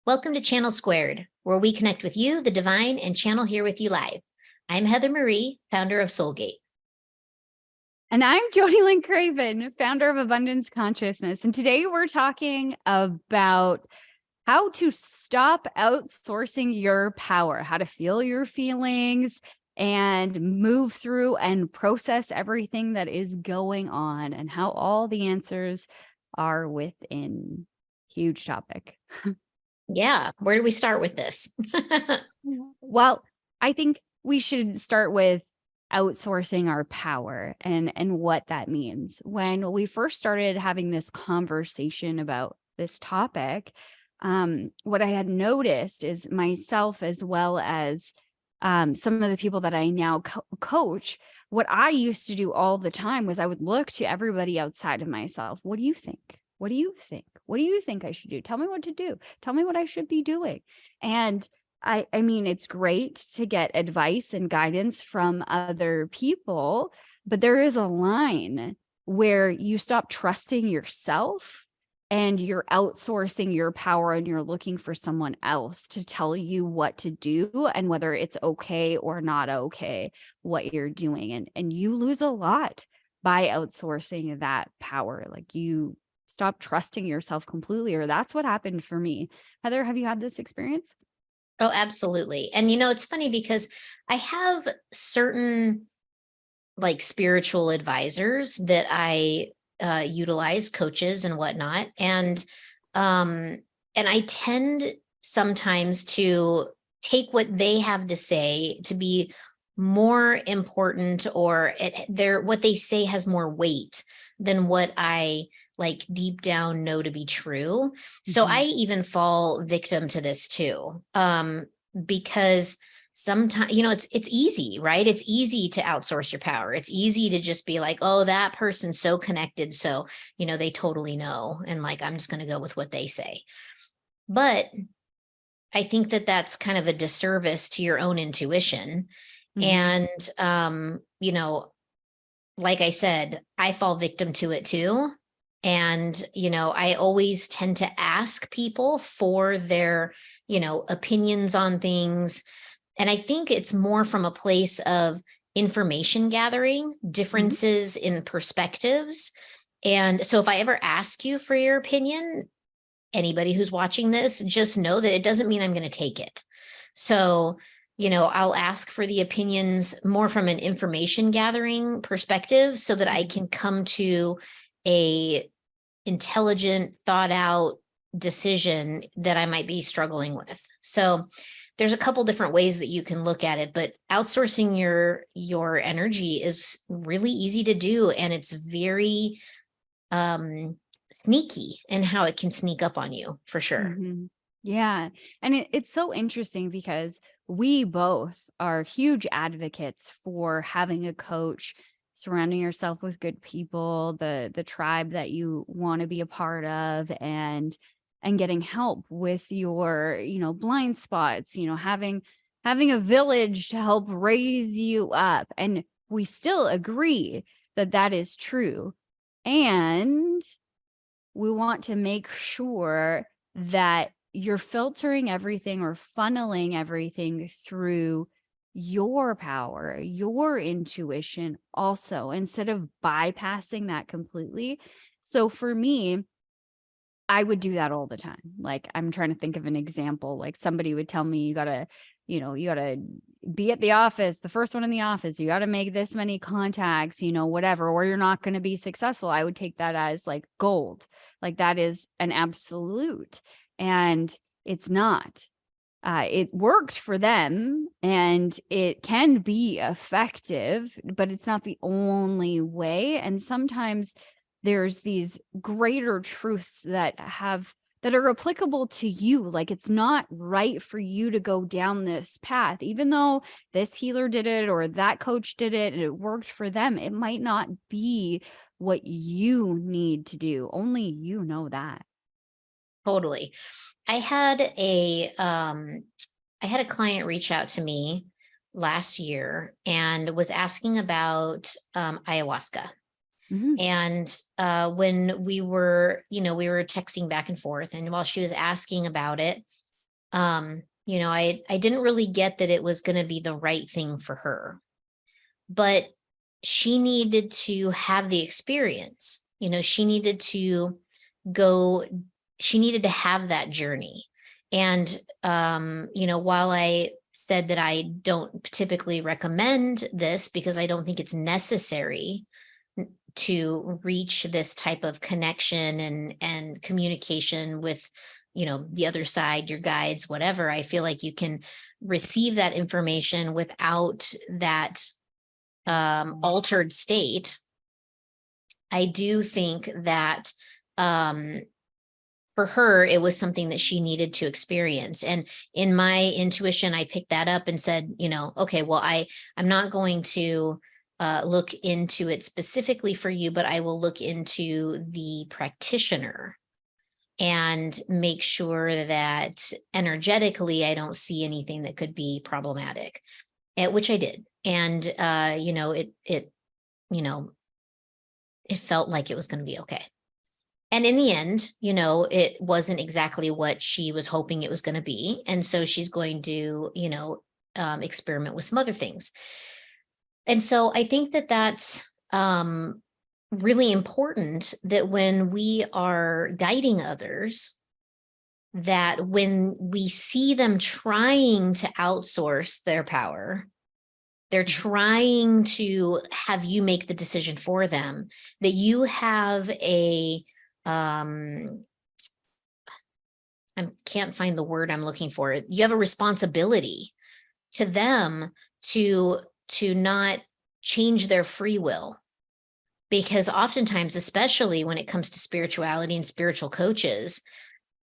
Welcome to Channel Squared, where we connect with you, the divine, and channel here with you live. I'm Heather Marie, founder of Soulgate. And I'm Jody Lynn Craven, founder of Abundance Consciousness. And today we're talking about how to stop outsourcing your power, how to feel your feelings and move through and process everything that is going on, and how all the answers are within. Huge topic. Yeah, where do we start with this? Well, I think we should start with outsourcing our power and what that means. When we first started having this conversation about this topic, what I had noticed is myself, as well as some of the people that I now coach, what I used to do all the time was I would look to everybody outside of myself. What do you think? What do you think? What do you think I should do? Tell me what to do. Tell me what I should be doing. And I mean, it's great to get advice and guidance from other people, but there is a line where you stop trusting yourself and you're outsourcing your power and you're looking for someone else to tell you what to do and whether it's okay or not okay what you're doing. And you lose a lot by outsourcing that power. Like, you stop trusting yourself completely, or that's what happened for me. Heather, have you had this experience? Oh, absolutely. And it's funny because I have certain spiritual advisors that I utilize, coaches and whatnot. And I tend sometimes to take what they have to say to be more important, or what they say has more weight than what I deep down know to be true. So I even fall victim to this too. Because sometimes, it's easy, right? It's easy to outsource your power. It's easy to just be like, oh, that person's so connected. So, they totally know. And I'm just going to go with what they say. But I think that that's kind of a disservice to your own intuition. And, like I said, I fall victim to it too. And, I always tend to ask people for their, opinions on things. And I think it's more from a place of information gathering, differences in perspectives. And so if I ever ask you for your opinion, anybody who's watching this, just know that it doesn't mean I'm going to take it. So, I'll ask for the opinions more from an information gathering perspective so that I can come to a intelligent, thought out decision that I might be struggling with. So there's a couple different ways that you can look at it, but outsourcing your energy is really easy to do, and it's very sneaky in how it can sneak up on you, for sure. Yeah. And it's so interesting because we both are huge advocates for having a coach, surrounding yourself with good people, the tribe that you want to be a part of, and getting help with your, blind spots, having a village to help raise you up. And we still agree that that is true. And we want to make sure that you're filtering everything or funneling everything through your power, your intuition also, instead of bypassing that completely. So for me, I would do that all the time. Like, I'm trying to think of an example. Like, somebody would tell me, you gotta be at the office, the first one in the office, you got to make this many contacts, whatever, or you're not going to be successful. I would take that as like gold. Like, that is an absolute. And it's not. It worked for them and it can be effective, but it's not the only way. And sometimes there's these greater truths that are applicable to you. Like, it's not right for you to go down this path, even though this healer did it or that coach did it and it worked for them. It might not be what you need to do. Only you know that. Totally. I had a client reach out to me last year and was asking about ayahuasca. And when we were texting back and forth, and while she was asking about it, I didn't really get that it was going to be the right thing for her, but she needed to have the experience. She needed to go, she needed to have that journey. And, while I said that I don't typically recommend this because I don't think it's necessary to reach this type of connection and communication with the other side, your guides, whatever, I feel like you can receive that information without that altered state. I do think that for her, it was something that she needed to experience. And in my intuition, I picked that up and said, okay, well, I'm not going to look into it specifically for you, but I will look into the practitioner and make sure that energetically I don't see anything that could be problematic, which I did. And, it felt like it was going to be okay. And in the end, it wasn't exactly what she was hoping it was going to be. And so she's going to, experiment with some other things. And so I think that that's really important, that when we are guiding others, that when we see them trying to outsource their power, they're trying to have you make the decision for them, that you have I can't find the word I'm looking for. You have a responsibility to them to not change their free will. Because oftentimes, especially when it comes to spirituality and spiritual coaches,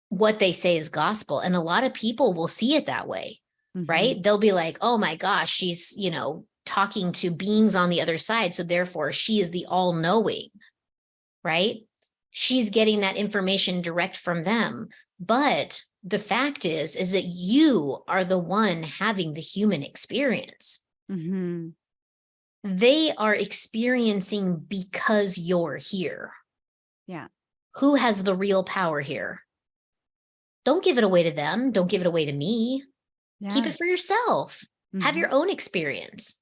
what they say is gospel. And a lot of people will see it that way, right? They'll be like, oh my gosh, she's, talking to beings on the other side. So therefore she is the all knowing, right? She's getting that information direct from them. But the fact is that you are the one having the human experience. Mm-hmm. They are experiencing because you're here. Yeah. Who has the real power here? Don't give it away to them. Don't give it away to me. Yeah. Keep it for yourself. Have your own experience.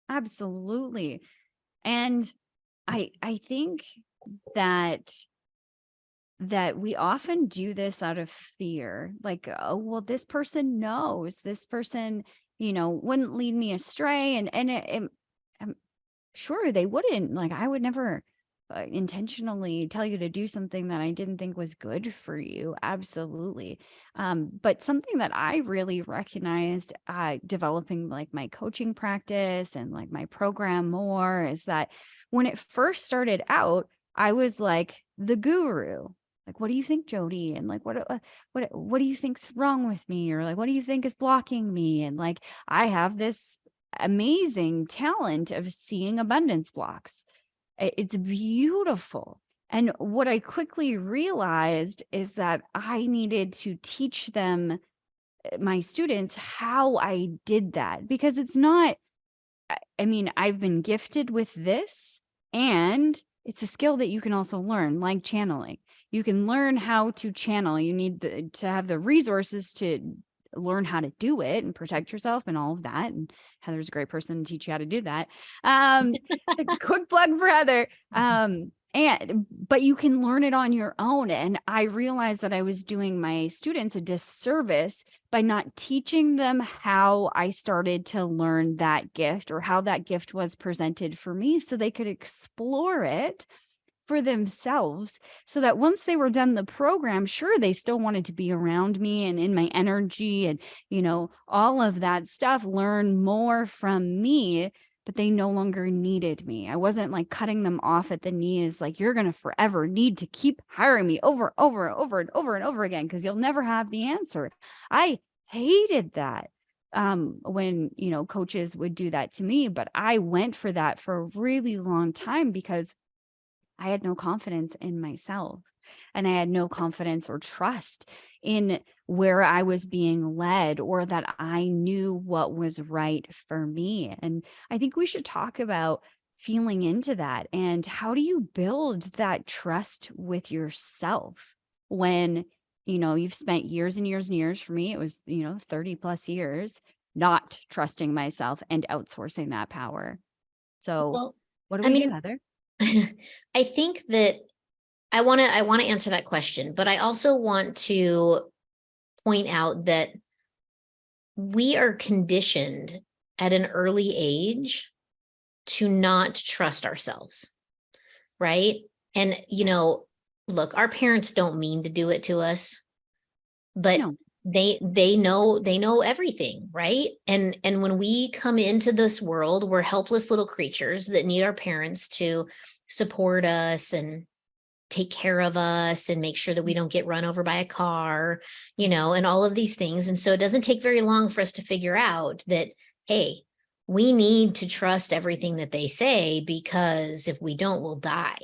Absolutely. And I think that we often do this out of fear, like, oh, well, this person knows, this person, wouldn't lead me astray. And I'm sure they wouldn't. Like, I would never intentionally tell you to do something that I didn't think was good for you. Absolutely. But something that I really recognized developing like my coaching practice and like my program more is that when it first started out, I was like the guru. Like, what do you think, Jody? And like, what do you think's wrong with me? Or like, what do you think is blocking me? And like, I have this amazing talent of seeing abundance blocks. It's beautiful. And what I quickly realized is that I needed to teach them, my students, how I did that, because it's not, I've been gifted with this, and it's a skill that you can also learn, like channeling. You can learn how to channel. You need to have the resources to learn how to do it and protect yourself and all of that. And Heather's a great person to teach you how to do that. Quick plug for Heather. But you can learn it on your own. And I realized that I was doing my students a disservice by not teaching them how I started to learn that gift, or how that gift was presented for me, so they could explore it for themselves, so that once they were done the program, sure, they still wanted to be around me and in my energy and, all of that stuff, learn more from me, but they no longer needed me. I wasn't like cutting them off at the knees, like, you're going to forever need to keep hiring me over and over again, because you'll never have the answer. I hated that. When, coaches would do that to me, but I went for that for a really long time because I had no confidence in myself, and I had no confidence or trust in where I was being led, or that I knew what was right for me. And I think we should talk about feeling into that, and how do you build that trust with yourself when you've spent years and years and years. For me, it was, 30 plus years not trusting myself and outsourcing that power. So Well, what do I we do, mean, Heather? I think that I want to answer that question, but I also want to point out that we are conditioned at an early age to not trust ourselves, right? And look, our parents don't mean to do it to us, but No. they know everything, right? And when we come into this world, we're helpless little creatures that need our parents to support us and take care of us and make sure that we don't get run over by a car, and all of these things. And so it doesn't take very long for us to figure out that, hey, we need to trust everything that they say, because if we don't, we'll die.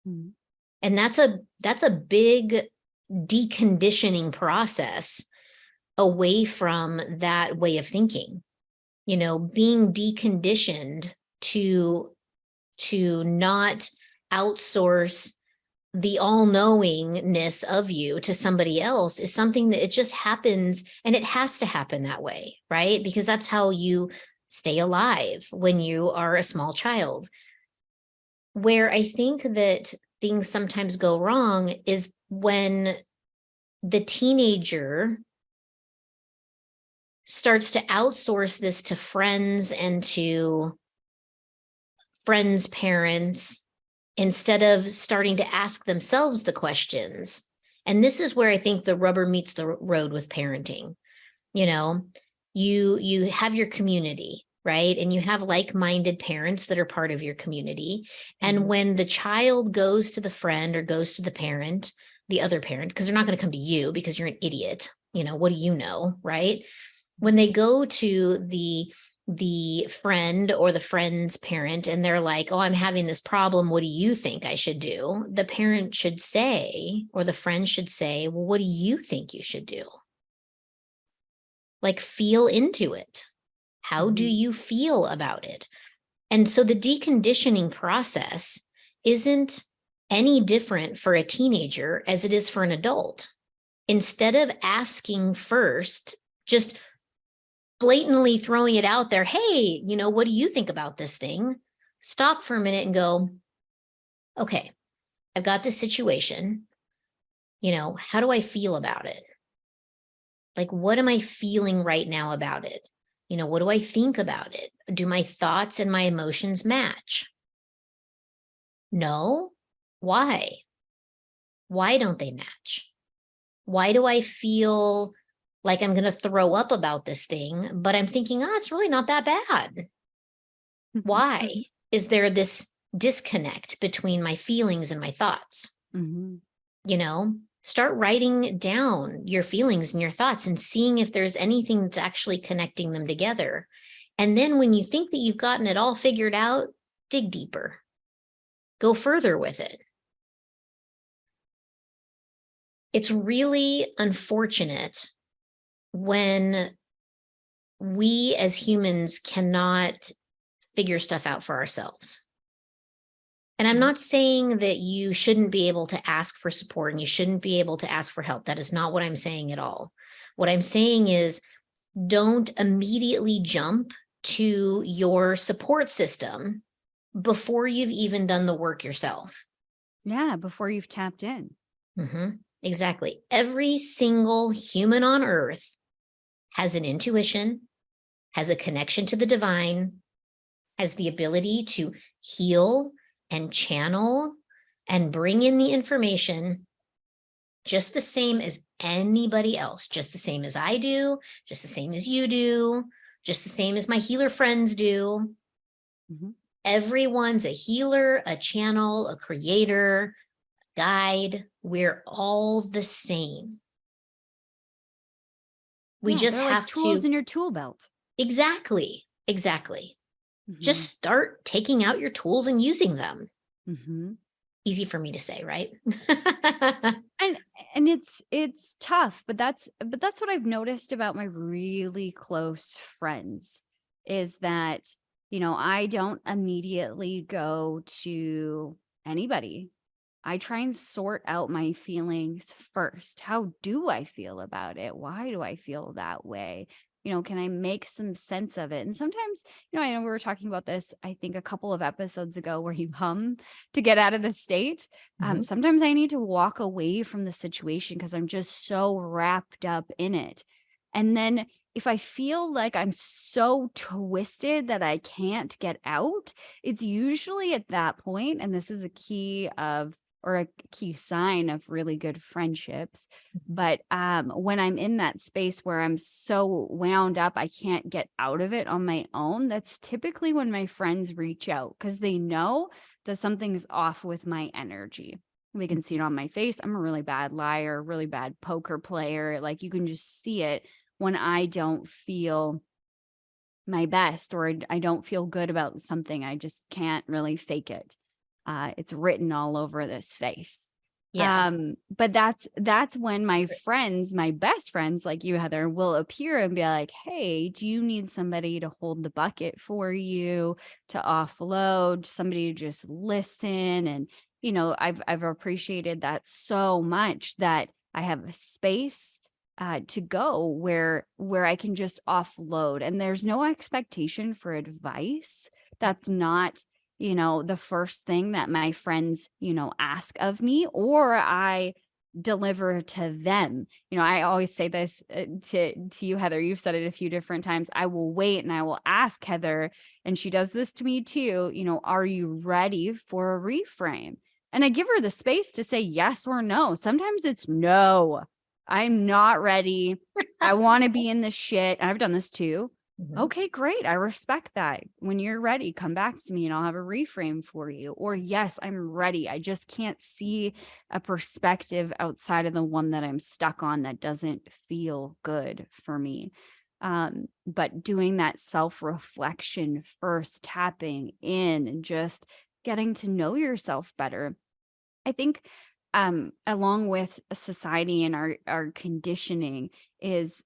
Mhm. And that's a big deconditioning process away from that way of thinking, being deconditioned to not outsource the all-knowingness of you to somebody else is something that it just happens, and it has to happen that way, right? Because that's how you stay alive when you are a small child. Where I think that things sometimes go wrong is when the teenager starts to outsource this to friends and to friends' parents instead of starting to ask themselves the questions. And this is where I think the rubber meets the road with parenting. You have your community, right? And you have like-minded parents that are part of your community. And Mhm. when the child goes to the friend or goes to the parent, the other parent, because they're not going to come to you because you're an idiot, what do you know, right? When they go to the friend or the friend's parent and they're like, oh, I'm having this problem, what do you think I should do? The parent should say, or the friend should say, well, what do you think you should do? Like, feel into it. How do Mhm. you feel about it? And so the deconditioning process isn't any different for a teenager as it is for an adult. Instead of asking first, just blatantly throwing it out there, hey, what do you think about this thing? Stop for a minute and go, okay, I've got this situation. How do I feel about it? Like, what am I feeling right now about it? What do I think about it? Do my thoughts and my emotions match? No. Why? Why don't they match? Why do I feel like I'm going to throw up about this thing, but I'm thinking, oh, it's really not that bad? Why is there this disconnect between my feelings and my thoughts? Mhm. Start writing down your feelings and your thoughts and seeing if there's anything that's actually connecting them together. And then when you think that you've gotten it all figured out, dig deeper, go further with it. It's really unfortunate when we as humans cannot figure stuff out for ourselves. And I'm Mhm. not saying that you shouldn't be able to ask for support and you shouldn't be able to ask for help. That is not what I'm saying at all. What I'm saying is, don't immediately jump to your support system before you've even done the work yourself. Yeah, before you've tapped in. Exactly. Every single human on earth has an intuition, has a connection to the divine, has the ability to heal and channel and bring in the information just the same as anybody else, just the same as I do, just the same as you do, just the same as my healer friends do. Mhm. Everyone's a healer, a channel, a creator, a guide. We're all the same. We Yeah, just they're like have tools to, in your tool belt. exactly. Just Mhm. start taking out your tools and using them. Mhm. Easy for me to say, right? And it's tough, but that's what I've noticed about my really close friends is that, I don't immediately go to anybody. I try and sort out my feelings first. How do I feel about it? Why do I feel that way? Can I make some sense of it? And sometimes, I know we were talking about this, I think a couple of episodes ago, where you hum to get out of the state. Mhm. Sometimes I need to walk away from the situation because I'm just so wrapped up in it. And then if I feel like I'm so twisted that I can't get out, it's usually at that point, and this is a key of, or a key sign of really good friendships. But when I'm in that space where I'm so wound up, I can't get out of it on my own, that's typically when my friends reach out, because they know that something's off with my energy. They can see it on my face. I'm a really bad liar, really bad poker player. Like, you can just see it when I don't feel my best, or I don't feel good about something. I just can't really fake it. It's written all over this face. Yeah. But that's when my friends, my best friends like you, Heather, will appear and be like, hey, do you need somebody to hold the bucket for you, to offload, somebody to just listen? And, I've appreciated that so much, that I have a space to go where I can just offload, and there's no expectation for advice. That's not, the first thing that my friends, ask of me, or I deliver to them. I always say this to you, Heather. You've said it a few different times. I will wait and I will ask Heather, and she does this to me too. Are you ready for a reframe? And I give her the space to say yes or no. Sometimes it's no. I'm not ready. I want to be in the shit. And I've done this too. Mhm. Okay, great. I respect that. When you're ready, come back to me and I'll have a reframe for you. Or, yes, I'm ready. I just can't see a perspective outside of the one that I'm stuck on that doesn't feel good for me. But doing that self-reflection first, tapping in and just getting to know yourself better. I think along with society and our conditioning is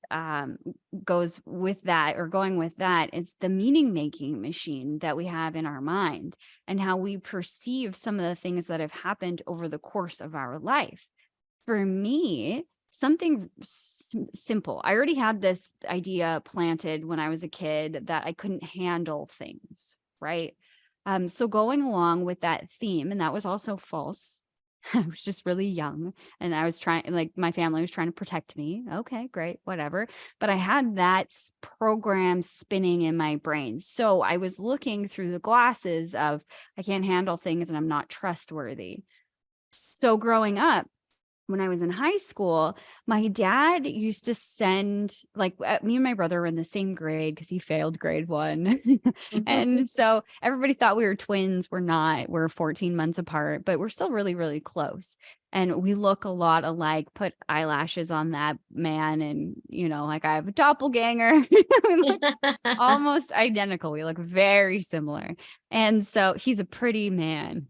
goes with that, or going with that, is the meaning making machine that we have in our mind, and how we perceive some of the things that have happened over the course of our life. For me, something simple. I already had this idea planted when I was a kid that I couldn't handle things, right? So going along with that theme, and that was also false. I was just really young, and I was trying, like, my family was trying to protect me. Okay, great, whatever. But I had that program spinning in my brain. So I was looking through the glasses of, I can't handle things and I'm not trustworthy. So growing up, when I was in high school, my dad used to send, like, me and my brother were in the same grade because he failed grade 1. And so everybody thought we were twins. We're not. We're 14 months apart, but we're still really, really close. And we look a lot alike. Put eyelashes on that man, and, like, I have a doppelganger. We look almost identical. We look very similar. And so he's a pretty man.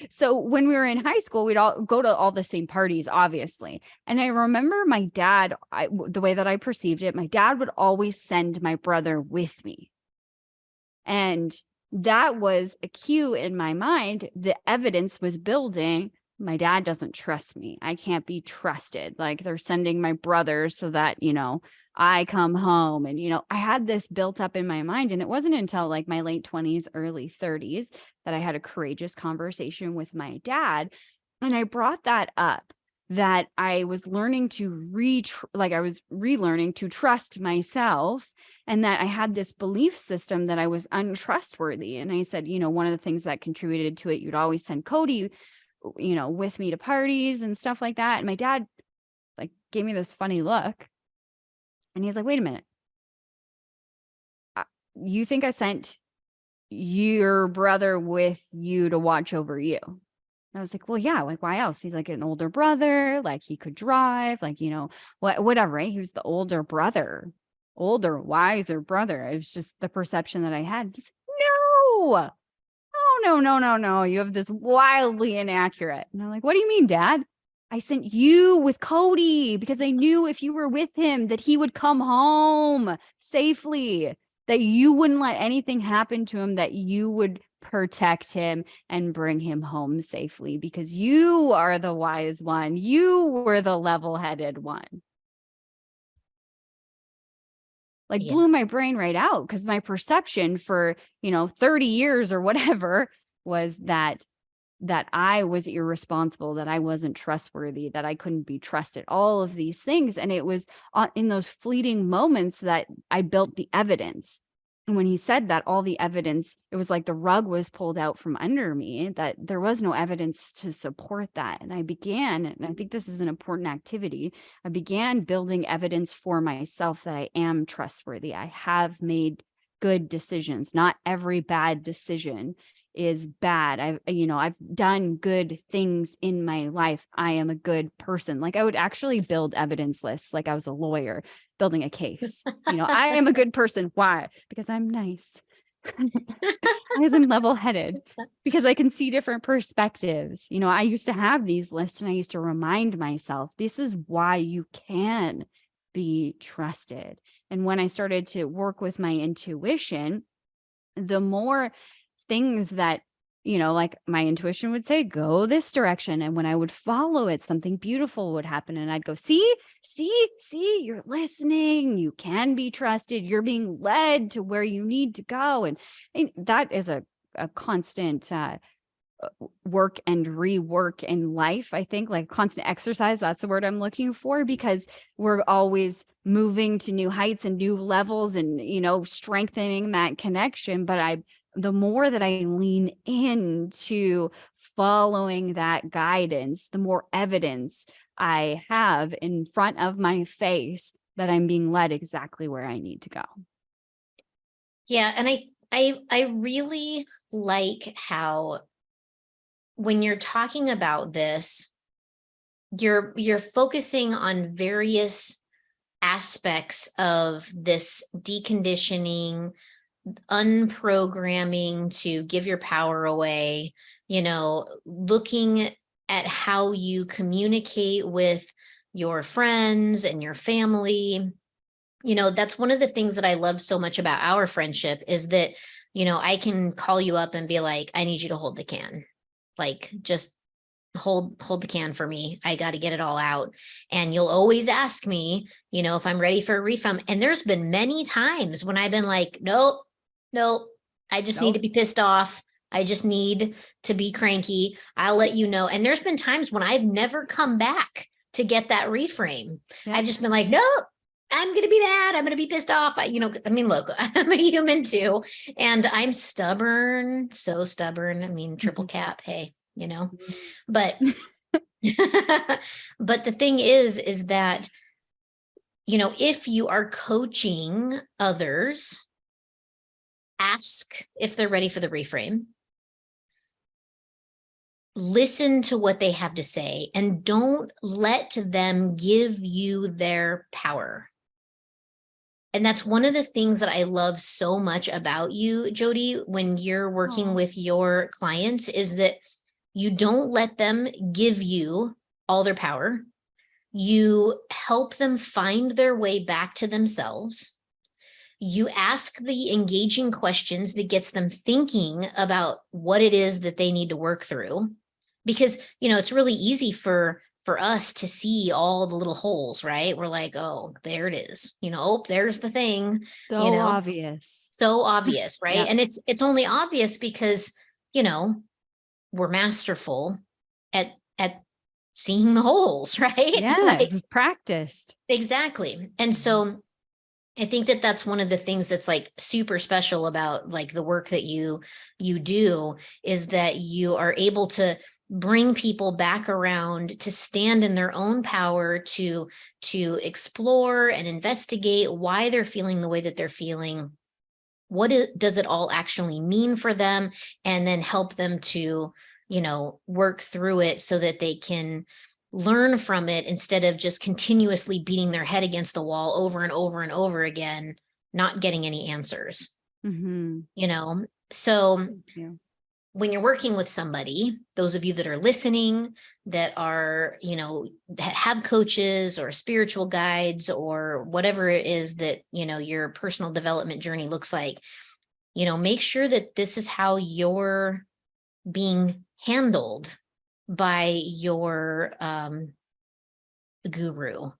So when we were in high school, we'd all go to all the same parties, obviously. And I remember my dad, the way that I perceived it, my dad would always send my brother with me. And that was a cue in my mind. The evidence was building. My dad doesn't trust me. I can't be trusted. Like, they're sending my brother so that, I come home. And, I had this built up in my mind. And it wasn't until like my late 20s, early 30s that I had a courageous conversation with my dad. And I brought that up, that I was learning to I was relearning to trust myself, and that I had this belief system that I was untrustworthy. And I said, one of the things that contributed to it, you'd always send Cody, with me to parties and stuff like that. And my dad, like, gave me this funny look, and he's like, wait a minute. You think I sent your brother with you to watch over you? And I was like, well, yeah, like, why else? He's like an older brother, like, he could drive, like, whatever, right? He was the older brother, older, wiser brother. It was just the perception that I had. He's like, no, no. You have this wildly inaccurate. And I'm like, what do you mean, Dad? I sent you with Cody because I knew if you were with him that he would come home safely, that you wouldn't let anything happen to him, that you would protect him, and bring him home safely, because you are the wise one. You were the level-headed one. Like, Yeah. blew my brain right out, because my perception for, 30 years or whatever was that I was irresponsible, that I wasn't trustworthy, that I couldn't be trusted, all of these things. And it was in those fleeting moments that I built the evidence. And when he said that, all the evidence, it was like the rug was pulled out from under me, that there was no evidence to support that. And I began, and I think this is an important activity, I began building evidence for myself that I am trustworthy. I have made good decisions. Not every bad decision is bad. I've done good things in my life. I am a good person. Like, I would actually build evidence lists like I was a lawyer building a case. I am a good person. Why? Because I'm nice. Because I'm level-headed. Because I can see different perspectives. I used to have these lists, and I used to remind myself, this is why you can be trusted. And when I started to work with my intuition, the more things that, like my intuition would say, go this direction. And when I would follow it, something beautiful would happen. And I'd go, see, you're listening. You can be trusted. You're being led to where you need to go. And that is a constant work and rework in life. I think, like, constant exercise, that's the word I'm looking for, because we're always moving to new heights and new levels and, strengthening that connection. But the more that I lean into following that guidance, the more evidence I have in front of my face that I'm being led exactly where I need to go. Yeah. And I really like how, when you're talking about this, you're focusing on various aspects of this deconditioning, unprogramming to give your power away, looking at how you communicate with your friends and your family. That's one of the things that I love so much about our friendship, is that, I can call you up and be like, I need you to hold the can. Like, just hold the can for me. I got to get it all out. And you'll always ask me, if I'm ready for a refill. And there's been many times when I've been like, nope, I just need to be pissed off. I just need to be cranky. I'll let you know. And there's been times when I've never come back to get that reframe. Yeah. I've just been like, no, I'm going to be mad. I'm going to be pissed off. Look, I'm a human too. And I'm stubborn, so stubborn. Triple cap, hey, but, but the thing is that, if you are coaching others, ask if they're ready for the reframe. Listen to what they have to say, and don't let them give you their power. And that's one of the things that I love so much about you, Jody, when you're working with your clients, is that you don't let them give you all their power. You help them find their way back to themselves. You ask the engaging questions that gets them thinking about what it is that they need to work through. Because, it's really easy for us to see all the little holes, right? We're like, oh, there it is. Oh, there's the thing. So obvious. So obvious, right? Yeah. And it's only obvious because, we're masterful at seeing the holes, right? Yeah, we've practiced. Exactly. And so I think that that's one of the things that's like super special about like the work that you do, is that you are able to bring people back around to stand in their own power, to explore and investigate why they're feeling the way that they're feeling. What does it all actually mean for them? And then help them to, work through it so that they can learn from it, instead of just continuously beating their head against the wall over and over and over again, not getting any answers. So when you're working with somebody, those of you that are listening, that are, have coaches or spiritual guides or whatever it is that, your personal development journey looks like, Make sure that this is how you're being handled by your guru.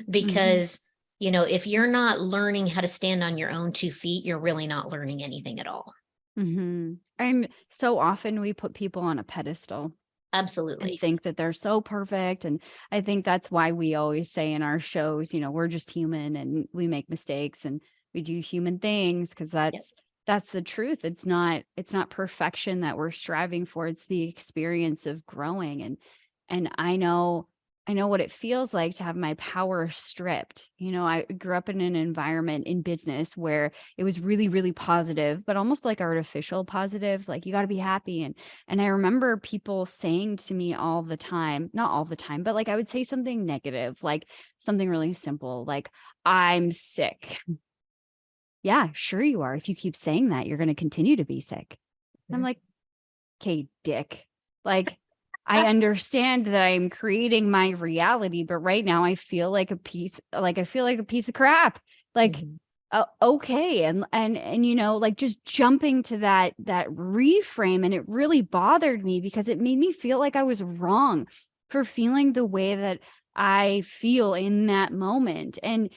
Because, if you're not learning how to stand on your own 2 feet, you're really not learning anything at all. And so often we put people on a pedestal and Absolutely. think that they're so perfect. And I think that's why we always say in our shows, we're just human and we make mistakes and we do human things, because Yep. that's the truth. It's not perfection that we're striving for. It's the experience of growing. And I know what it feels like to have my power stripped. I grew up in an environment in business where it was really, really positive, but almost like artificial positive. Like, you got to be happy. And I remember people saying to me all the time, not all the time, but like I would say something negative, like something really simple, like, I'm sick. Yeah, sure you are. If you keep saying that, you're going to continue to be sick. And I'm like, okay, dick. Like, I understand that I'm creating my reality, but right now I feel like a piece of crap. Like, Mhm. okay. And like, just jumping to that reframe, and it really bothered me because it made me feel like I was wrong for feeling the way that I feel in that moment. And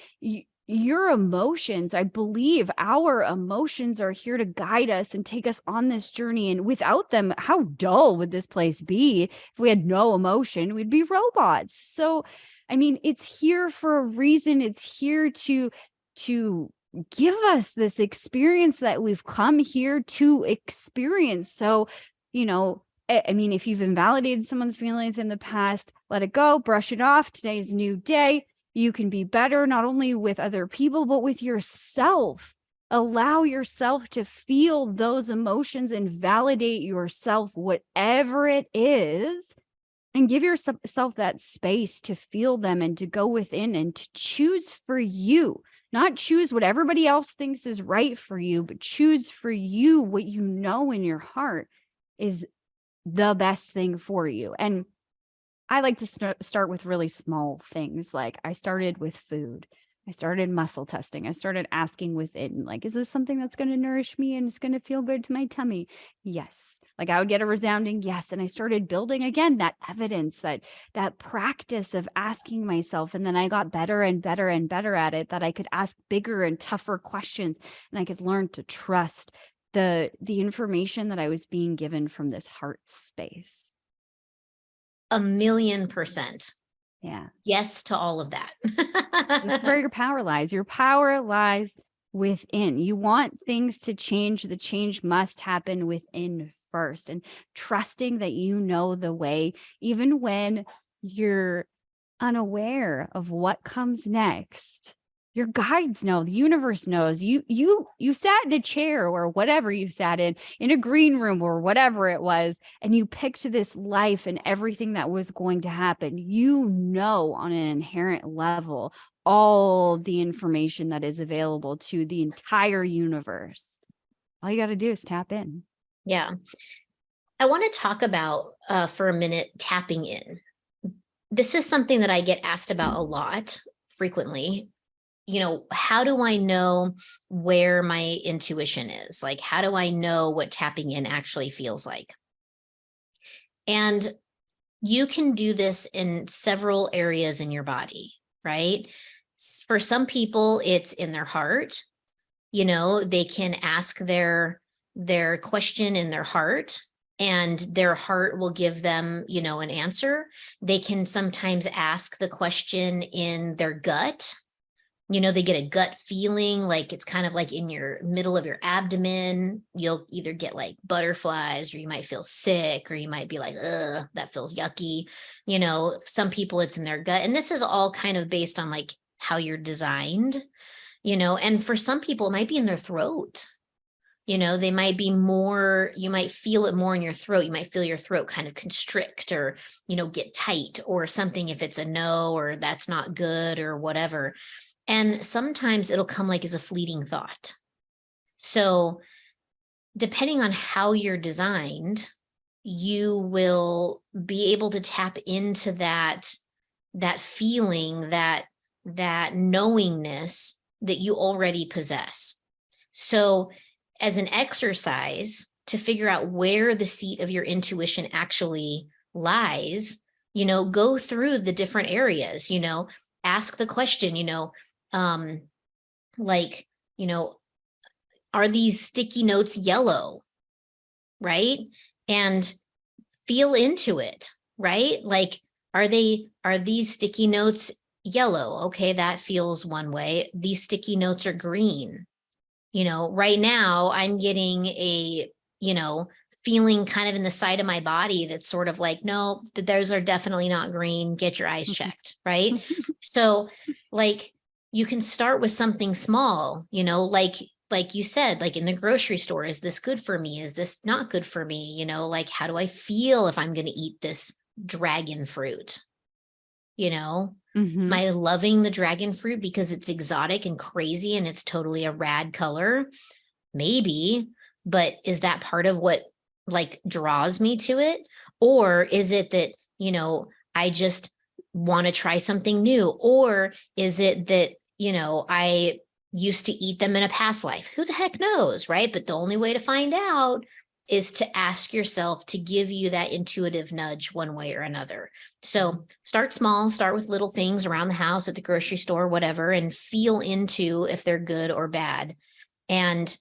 your emotions, I believe our emotions are here to guide us and take us on this journey. And without them, how dull would this place be? If we had no emotion, we'd be robots. So, I mean, it's here for a reason. It's here to give us this experience that we've come here to experience. So, I mean, if you've invalidated someone's feelings in the past, let it go, brush it off. Today's a new day. You can be better, not only with other people, but with yourself. Allow yourself to feel those emotions and validate yourself, whatever it is, and give yourself that space to feel them and to go within and to choose for you, not choose what everybody else thinks is right for you, but choose for you what you know in your heart is the best thing for you. And I like to start with really small things. Like, I started with food. I started muscle testing. I started asking within, like, is this something that's going to nourish me and it's going to feel good to my tummy? Yes. Like, I would get a resounding yes. And I started building again that evidence, that practice of asking myself. And then I got better and better and better at it, that I could ask bigger and tougher questions, and I could learn to trust the information that I was being given from this heart space. 1,000,000%. Yeah. Yes to all of This is that. where your power lies. Your power lies within. You want things to change. The change must happen within first. And trusting that you know the way, even when you're unaware of what comes next. Your guides know, the universe knows. You sat in a chair or whatever you sat in a green room or whatever it was, and you picked this life and everything that was going to happen. You know, on an inherent level, all the information that is available to the entire universe. All you got to do is tap in. Yeah. I want to talk about for a minute tapping in. This is something that I get asked about a lot frequently. How do I know where my intuition is? Like, how do I know what tapping in actually feels like? And you can do this in several areas in your body, right? For some people, it's in their heart. They can ask their question in their heart, and their heart will give them, an answer. They can sometimes ask the question in their gut. They get a gut feeling, like it's kind of like in your middle of your abdomen. You'll either get like butterflies, or you might feel sick, or you might be like, ugh, that feels yucky. Some people it's in their gut. And this is all kind of based on like how you're designed, and for some people it might be in their throat. They might be more, you might feel it more in your throat. You might feel your throat kind of constrict, or, get tight or something, if it's a no, or that's not good or whatever. And sometimes it'll come like as a fleeting thought. So depending on how you're designed, you will be able to tap into that feeling, that knowingness that you already possess. So as an exercise to figure out where the seat of your intuition actually lies, go through the different areas, ask the question, like, are these sticky notes yellow? Right. And feel into it, right? Like, are these sticky notes yellow? Okay, that feels one way. These sticky notes are green. Right now I'm getting a, feeling kind of in the side of my body that's sort of like, no, those are definitely not green. Get your eyes checked, right? So, like, you can start with something small, like you said, like in the grocery store, is this good for me? Is this not good for me? Like, how do I feel if I'm going to eat this dragon fruit? Am I loving the dragon fruit because it's exotic and crazy and it's totally a rad color? Maybe, but is that part of what like draws me to it? Or is it that, I just want to try something new? Or is it that, I used to eat them in a past life? Who the heck knows, right? But the only way to find out is to ask yourself to give you that intuitive nudge one way or another. So start small, start with little things around the house, at the grocery store, whatever, and feel into if they're good or bad. And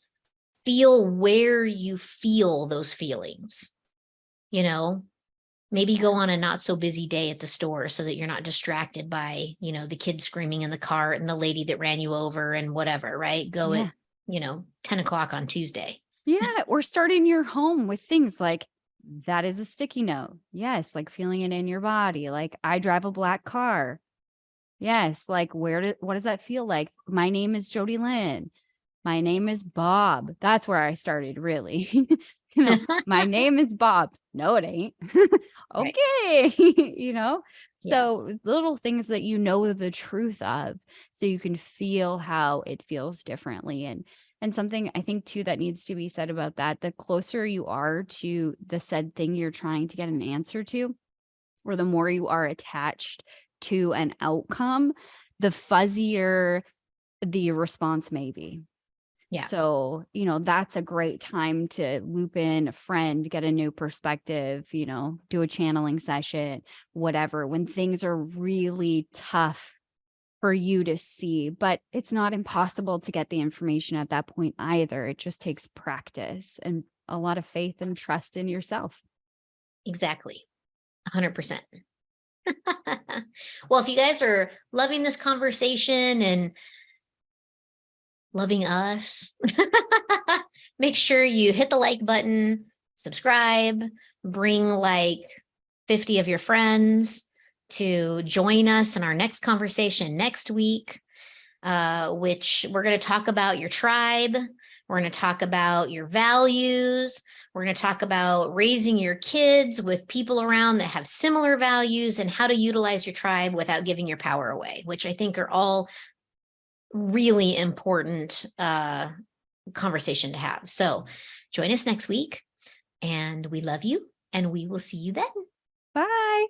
feel where you feel those feelings, maybe go on a not so busy day at the store so that you're not distracted by, the kid screaming in the cart and the lady that ran you over and whatever, right? Go at, 10 o'clock on Tuesday. Yeah. Or starting your home with things like, that is a sticky note. Yes. Like feeling it in your body. Like, I drive a black car. Yes. Like, what does that feel like? My name is Jody Lynn. My name is Bob. That's where I started, really. My name is Bob. No, it ain't. Okay. Yeah. So little things that the truth of, so you can feel how it feels differently. And something I think too that needs to be said about that, the closer you are to the said thing you're trying to get an answer to, or the more you are attached to an outcome, the fuzzier the response may be. Yeah. So, that's a great time to loop in a friend, get a new perspective, do a channeling session, whatever, when things are really tough for you to see. But it's not impossible to get the information at that point either. It just takes practice and a lot of faith and trust in yourself. Exactly. 100%. Well, if you guys are loving this conversation and loving us, make sure you hit the like button, subscribe, bring like 50 of your friends to join us in our next conversation next week, which we're going to talk about your tribe. We're going to talk about your values. We're going to talk about raising your kids with people around that have similar values and how to utilize your tribe without giving your power away, which I think are all really important conversation to have. So join us next week, and we love you, and we will see you then. Bye.